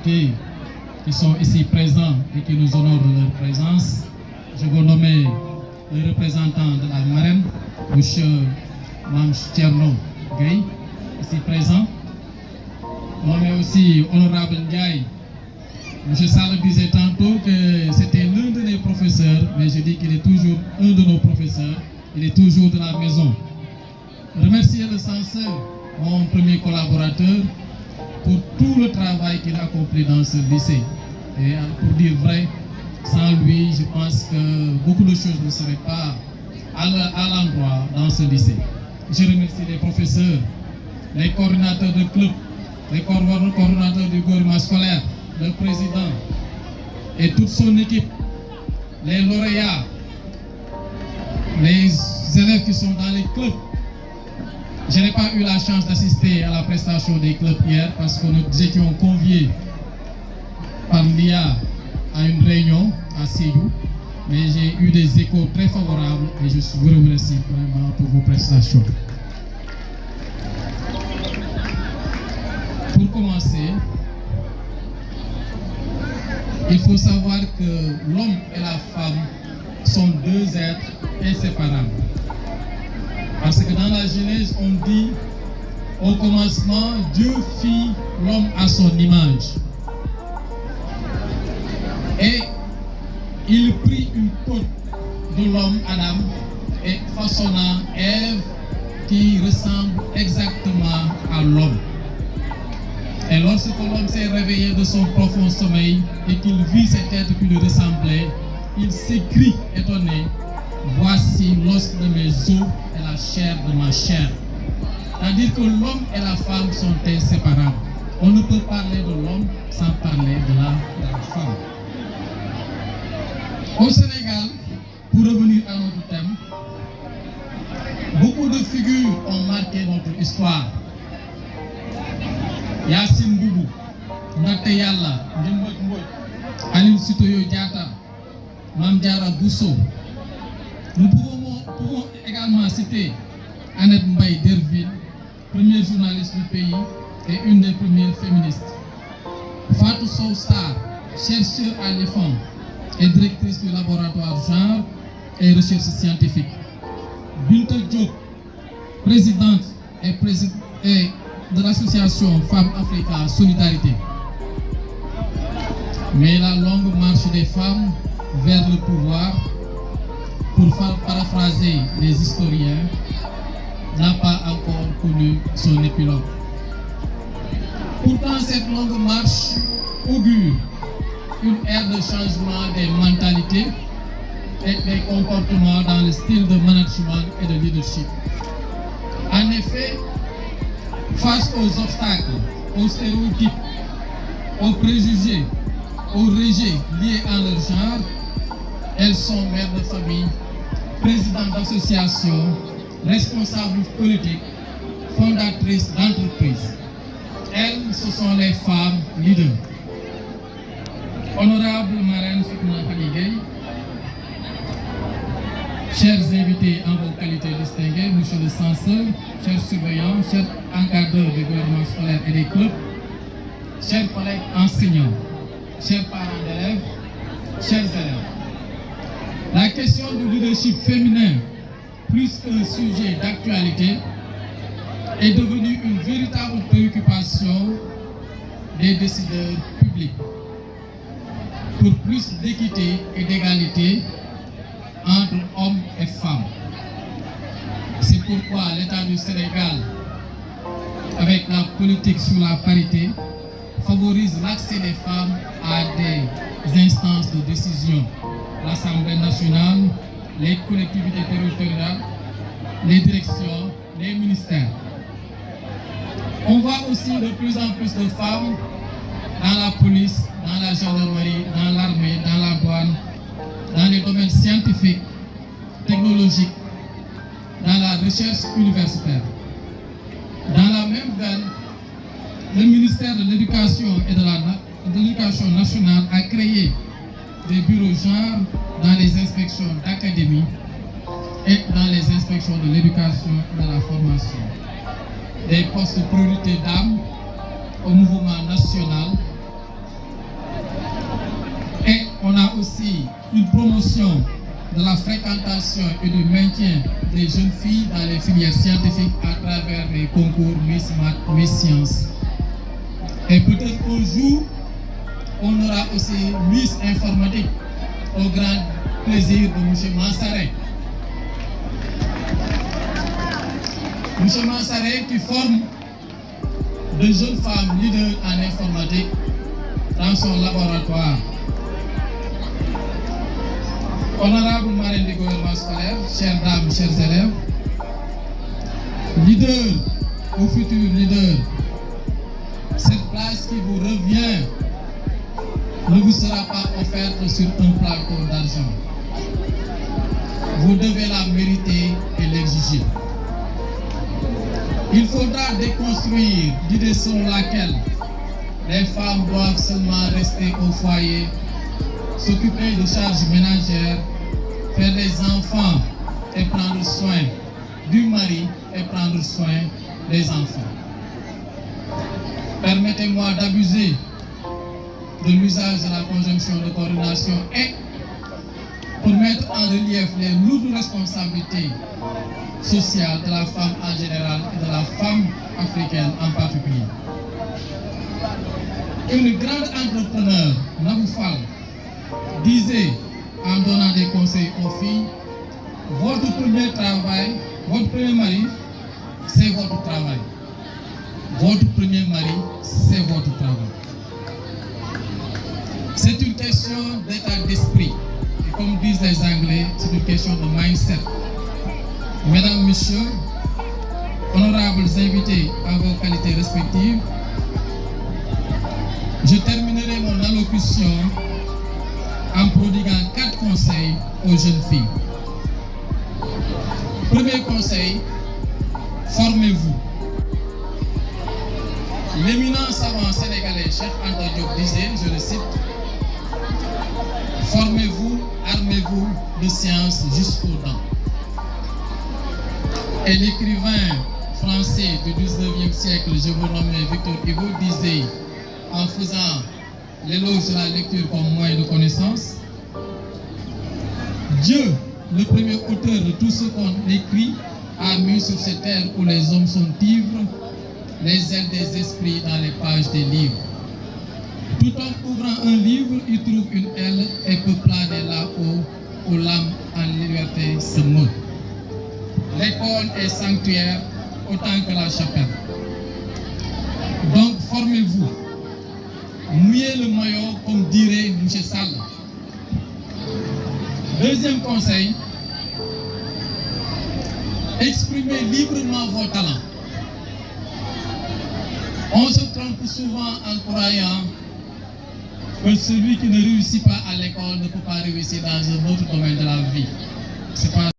invités qui sont ici présents et qui nous honorent de leur présence. Je vous nommer le représentant de la marraine, M. Mam Thierno Gueye, ici présent. Nommer aussi Honorable Ndiaye. M. Sall disait tantôt que c'était l'un de nos professeurs, mais je dis qu'il est toujours un de nos professeurs. Il est toujours de la maison. Remercier le censeur, mon premier collaborateur, pour tout le travail qu'il a accompli dans ce lycée. Et pour dire vrai, sans lui, je pense que beaucoup de choses ne seraient pas à l'endroit dans ce lycée. Je remercie les professeurs, les coordinateurs de club, les coordinateurs du gouvernement scolaire, le président et toute son équipe, les lauréats, les élèves qui sont dans les clubs. Je n'ai pas eu la chance d'assister à la prestation des clubs hier parce que nous étions conviés par l'IA à une réunion à Sédhiou, mais j'ai eu des échos très favorables et je vous remercie vraiment pour vos prestations. Pour commencer, il faut savoir que l'homme et la femme sont deux êtres inséparables. Parce que dans la Genèse, on dit, au commencement, Dieu fit l'homme à son image. Et il prit une côte de l'homme, Adam, et façonna Ève qui ressemble exactement à l'homme. Et lorsque l'homme s'est réveillé de son profond sommeil et qu'il vit cet être qui lui ressemblait, il s'écrie étonné, voici l'os de mes os et la chair de ma chair. C'est-à-dire que l'homme et la femme sont inséparables. On ne peut parler de l'homme sans parler de la femme. Au Sénégal, pour revenir à notre thème, beaucoup de figures ont marqué notre histoire. Yassine Boubou, Ndaté Yalla, Ndimbot Mbodj, Aline Sitoyo Diatta, Mame Diarra Bousso. Nous pouvons également citer Annette Mbaye Derville, première journaliste du pays et une des premières féministes. Fatou Sow Sarr, chercheur à l'IFAN et directrice du laboratoire genre et recherche scientifique. Binta Diop, présidente et de l'association Femmes Africa Solidarité. Mais la longue marche des femmes vers le pouvoir, pour paraphraser les historiens, n'a pas encore connu son épilogue. Pourtant, cette longue marche augure une ère de changement des mentalités et des comportements dans le style de management et de leadership. En effet, face aux obstacles, aux stéréotypes, aux préjugés, aux rejets liés à leur genre, elles sont mères de famille, présidentes d'associations, responsables politiques, fondatrices d'entreprises. Elles, ce sont les femmes leaders. Honorable marraine Fatoumata Khady Gueye, chers invités en vos qualités distinguées, monsieur le censeur, chers surveillants, chers encadreurs du gouvernement scolaire et des clubs, chers collègues enseignants, chers parents d'élèves, chers élèves. La question du leadership féminin, plus qu'un sujet d'actualité, est devenue une véritable préoccupation des décideurs publics pour plus d'équité et d'égalité entre hommes et femmes. C'est pourquoi l'État du Sénégal, avec la politique sur la parité, favorise l'accès des femmes à des instances de décision. L'Assemblée nationale, les collectivités territoriales, les directions, les ministères. On voit aussi de plus en plus de femmes dans la police, dans la gendarmerie, dans l'armée, dans la douane, dans les domaines scientifiques, technologiques, dans la recherche universitaire. Dans la même veine, le ministère de l'Éducation et de l'Éducation nationale a créé des bureaux genre dans les inspections d'académie et dans les inspections de l'éducation et de la formation. Des postes de priorité d'âme au mouvement national aussi une promotion de la fréquentation et du maintien des jeunes filles dans les filières scientifiques à travers les concours Miss Math, Miss Science. Et peut-être un jour, on aura aussi Miss Informatique au grand plaisir de M. Mansaret. M. Mansaret qui forme de jeunes femmes leaders en informatique dans son laboratoire. Honorable marraine du gouvernement scolaire, chères dames, chers élèves, leader ou futur leader, cette place qui vous revient ne vous sera pas offerte sur un plateau d'argent. Vous devez la mériter et l'exiger. Il faudra déconstruire l'idée selon laquelle les femmes doivent seulement rester au foyer, s'occuper de charges ménagères, faire des enfants et prendre soin du mari et prendre soin des enfants. Permettez-moi d'abuser de l'usage de la conjonction de coordination et pour mettre en relief les lourdes responsabilités sociales de la femme en général et de la femme africaine en particulier. Une grande entrepreneur, Nabou Fall, disait en donnant des conseils aux filles, votre premier travail, votre premier mari, c'est votre travail. Votre premier mari, c'est votre travail. C'est une question d'état d'esprit. Et comme disent les Anglais, c'est une question de mindset. Mesdames, Messieurs, honorables invités à vos qualités respectives, je terminerai mon allocution en prodiguant 4 conseils aux jeunes filles. Premier conseil, formez-vous. L'éminent savant sénégalais Cheikh Anta Diop disait, je le cite, formez-vous, armez-vous de science jusqu'aux dents. Et l'écrivain français du 19e siècle, je vous nomme Victor Hugo, disait, en faisant l'éloge de la lecture comme moyen de connaissance, Dieu, le premier auteur de tout ce qu'on écrit, a mis sur cette terre où les hommes sont ivres, les ailes des esprits dans les pages des livres. Tout homme ouvrant un livre, il trouve une aile et peut planer là-haut où l'âme en liberté se meut. L'école est sanctuaire autant que la chapelle. Donc formez-vous. Mouillez le maillot comme dirait M. Sall. Deuxième conseil, exprimez librement vos talents. On se trompe souvent en croyant que celui qui ne réussit pas à l'école ne peut pas réussir dans un autre domaine de la vie. C'est pas